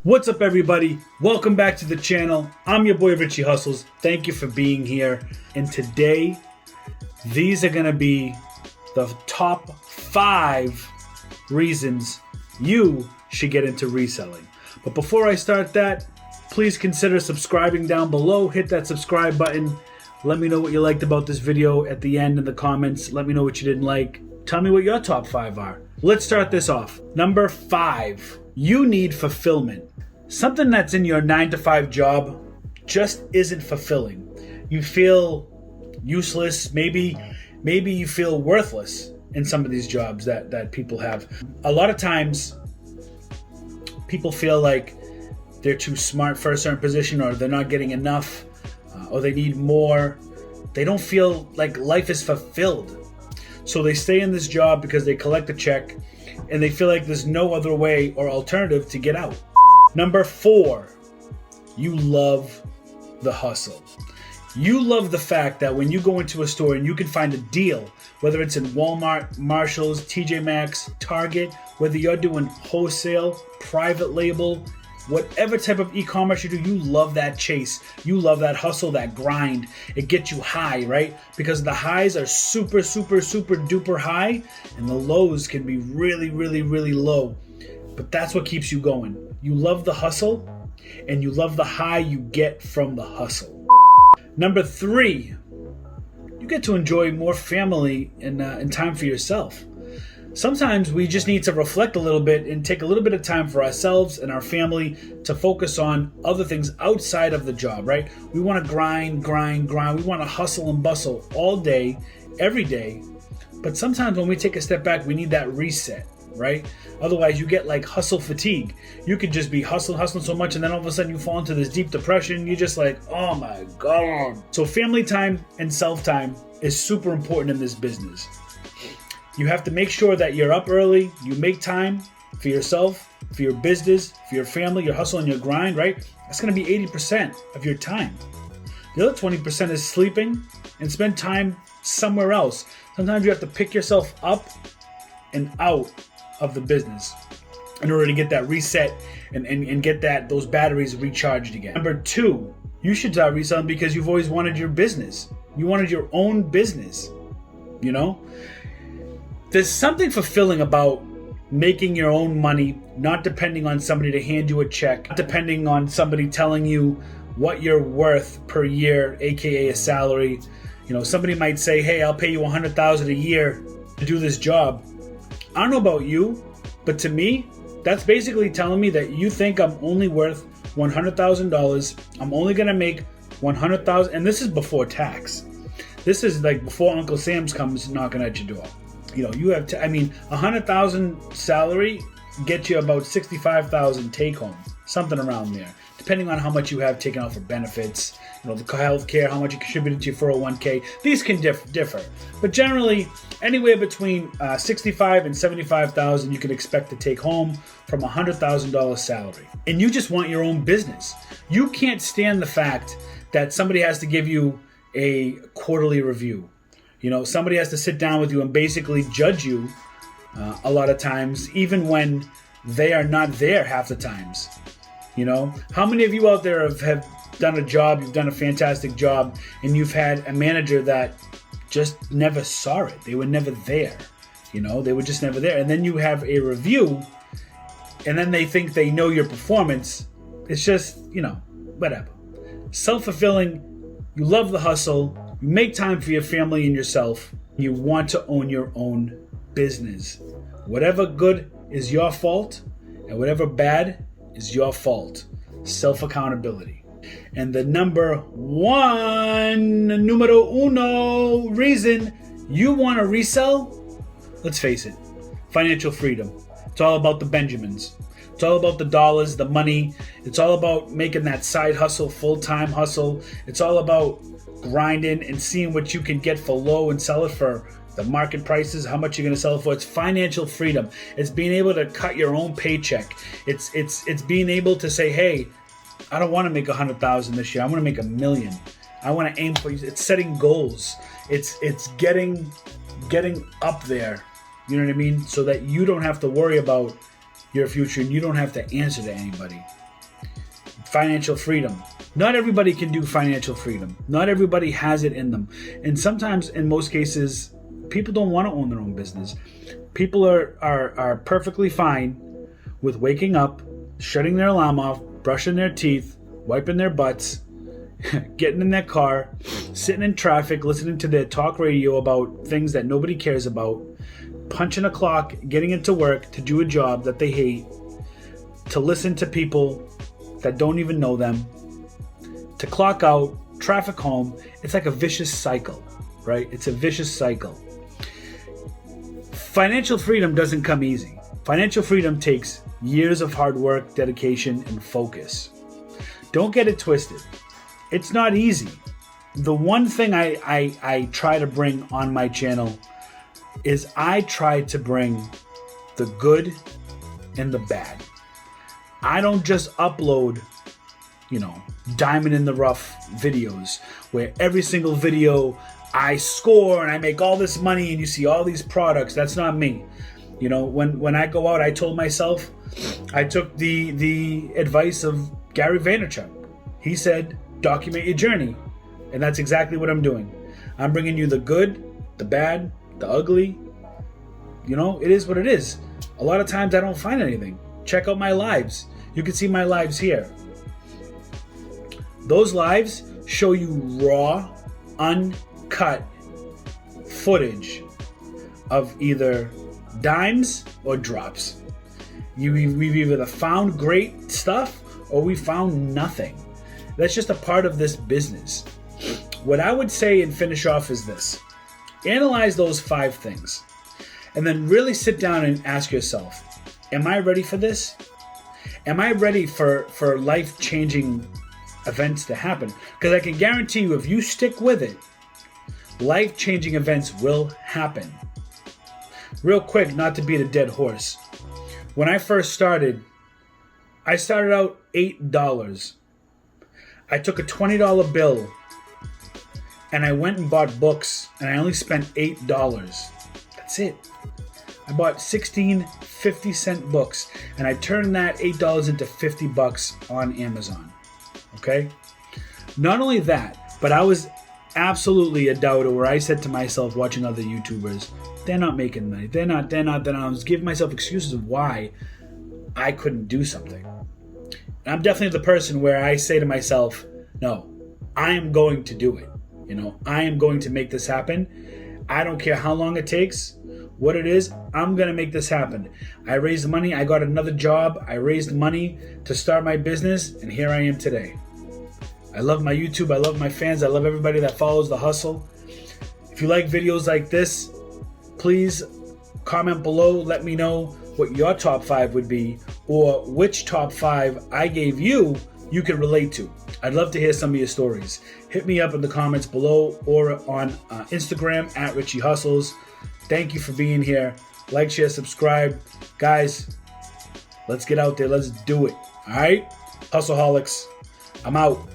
What's up, everybody? Welcome back to the channel. I'm your boy Richie Hustles. Thank you for being here. And today, these are gonna be the top 5 reasons you should get into reselling. But before I start that, please consider subscribing down below. Hit that subscribe button. Let me know what you liked about this video at the end in the comments. Let me know what you didn't like. Tell me what your top 5 are. Let's start this off. Number 5, you need fulfillment. Something that's in your 9-to-5 job just isn't fulfilling. You feel useless. Maybe you feel worthless in some of these jobs that people have. A lot of times, people feel like they're too smart for a certain position, or they're not getting enough, or they need more. They don't feel like life is fulfilled. So they stay in this job because they collect a check, and they feel like there's no other way or alternative to get out. Number 4, you love the hustle. You love the fact that when you go into a store and you can find a deal, whether it's in Walmart, Marshalls, TJ Maxx, Target, whether you're doing wholesale, private label, whatever type of e-commerce you do, you love that chase. You love that hustle, that grind. It gets you high, right? Because the highs are super, super, super duper high, and the lows can be really, really, really low. But that's what keeps you going. You love the hustle, and you love the high you get from the hustle. Number 3, you get to enjoy more family and time for yourself. Sometimes we just need to reflect a little bit and take a little bit of time for ourselves and our family to focus on other things outside of the job, right? We want to grind. We want to hustle and bustle all day, every day. But sometimes when we take a step back, we need that reset, right? Otherwise, you get like hustle fatigue. You could just be hustling so much, and then all of a sudden you fall into this deep depression. You're just like, oh my God. So family time and self-time is super important in this business. You have to make sure that you're up early, you make time for yourself, for your business, for your family, your hustle and your grind, right? That's gonna be 80% of your time. The other 20% is sleeping and spend time somewhere else. Sometimes you have to pick yourself up and out of the business in order to get that reset and get those batteries recharged again. Number 2, you should start reselling because you've always wanted your business. You wanted your own business, you know? There's something fulfilling about making your own money, not depending on somebody to hand you a check, not depending on somebody telling you what you're worth per year, aka a salary. You know, somebody might say, hey, I'll pay you $100,000 a year to do this job. I don't know about you, but to me, that's basically telling me that you think I'm only worth $100,000. I'm only gonna make $100,000, and this is before tax. This is like before Uncle Sam's comes knocking at your door. You know, you have $100,000 salary gets you about $65,000 take home, something around there, depending on how much you have taken out for benefits. You know, the health care, how much you contributed to your 401k. These can differ, but generally, anywhere between $65,000 and $75,000 you can expect to take home from a $100,000 salary. And you just want your own business. You can't stand the fact that somebody has to give you a quarterly review. You know, somebody has to sit down with you and basically judge you a lot of times, even when they are not there half the times. You know, how many of you out there have done a job, you've done a fantastic job, and you've had a manager that just never saw it? They were never there. You know, they were just never there. And then you have a review, and then they think they know your performance. It's just, you know, whatever. Self-fulfilling, you love the hustle, you make time for your family and yourself, you want to own your own business. Whatever good is your fault, and whatever bad is your fault. Self-accountability. And the numero uno reason you want to resell, let's face it, financial freedom. It's all about the Benjamins. It's all about the dollars, the money. It's all about making that side hustle, full-time hustle. It's all about grinding and seeing what you can get for low and sell it for the market prices, how much you're going to sell it for. It's financial freedom. It's being able to cut your own paycheck. It's being able to say, hey, I don't want to make $100,000 this year. I want to make $1 million. I want to aim for. It's setting goals. It's getting up there You know what I mean? So that you don't have to worry about your future and you don't have to answer to anybody. Financial freedom. Not everybody can do financial freedom. Not everybody has it in them. And sometimes, in most cases, people don't want to own their own business. People are perfectly fine with waking up, shutting their alarm off, brushing their teeth, wiping their butts, getting in their car, sitting in traffic, listening to their talk radio about things that nobody cares about, punching a clock, getting into work to do a job that they hate, to listen to people that don't even know them, to clock out, traffic home. It's like a vicious cycle, right? It's a vicious cycle. Financial freedom doesn't come easy. Financial freedom takes years of hard work, dedication, and focus. Don't get it twisted. It's not easy. The one thing I try to bring on my channel is I try to bring the good and the bad. I don't just upload, diamond in the rough videos where every single video I score and I make all this money and you see all these products. That's not me. When I go out, I told myself, I took the advice of Gary Vaynerchuk. He said, document your journey. And that's exactly what I'm doing. I'm bringing you the good, the bad, the ugly. It is what it is. A lot of times I don't find anything. Check out my lives. You can see my lives here. Those lives show you raw, uncut footage of either dimes or drops. We've either found great stuff or we found nothing. That's just a part of this business. What I would say and finish off is this. Analyze those 5 things and then really sit down and ask yourself, am I ready for this? Am I ready for life-changing events to happen? Because I can guarantee you, if you stick with it, life-changing events will happen. Real quick, not to beat a dead horse. When I first started, I started out $8. I took a $20 bill and I went and bought books and I only spent $8. That's it. I bought 16 50-cent books and I turned that $8 into $50 on Amazon. Okay? Not only that, but I was absolutely a doubter where I said to myself, watching other YouTubers, they're not making money. They're not. I was giving myself excuses of why I couldn't do something. And I'm definitely the person where I say to myself, no, I am going to do it. I am going to make this happen. I don't care how long it takes, what it is, I'm going to make this happen. I raised money. I got another job. I raised money to start my business, and here I am today. I love my YouTube. I love my fans. I love everybody that follows the hustle. If you like videos like this, please comment below. Let me know what your top 5 would be, or which top 5 I gave you can relate to. I'd love to hear some of your stories. Hit me up in the comments below or on Instagram at Richie Hustles. Thank you for being here. Like, share, subscribe. Guys, let's get out there. Let's do it. All right? Hustleaholics, I'm out.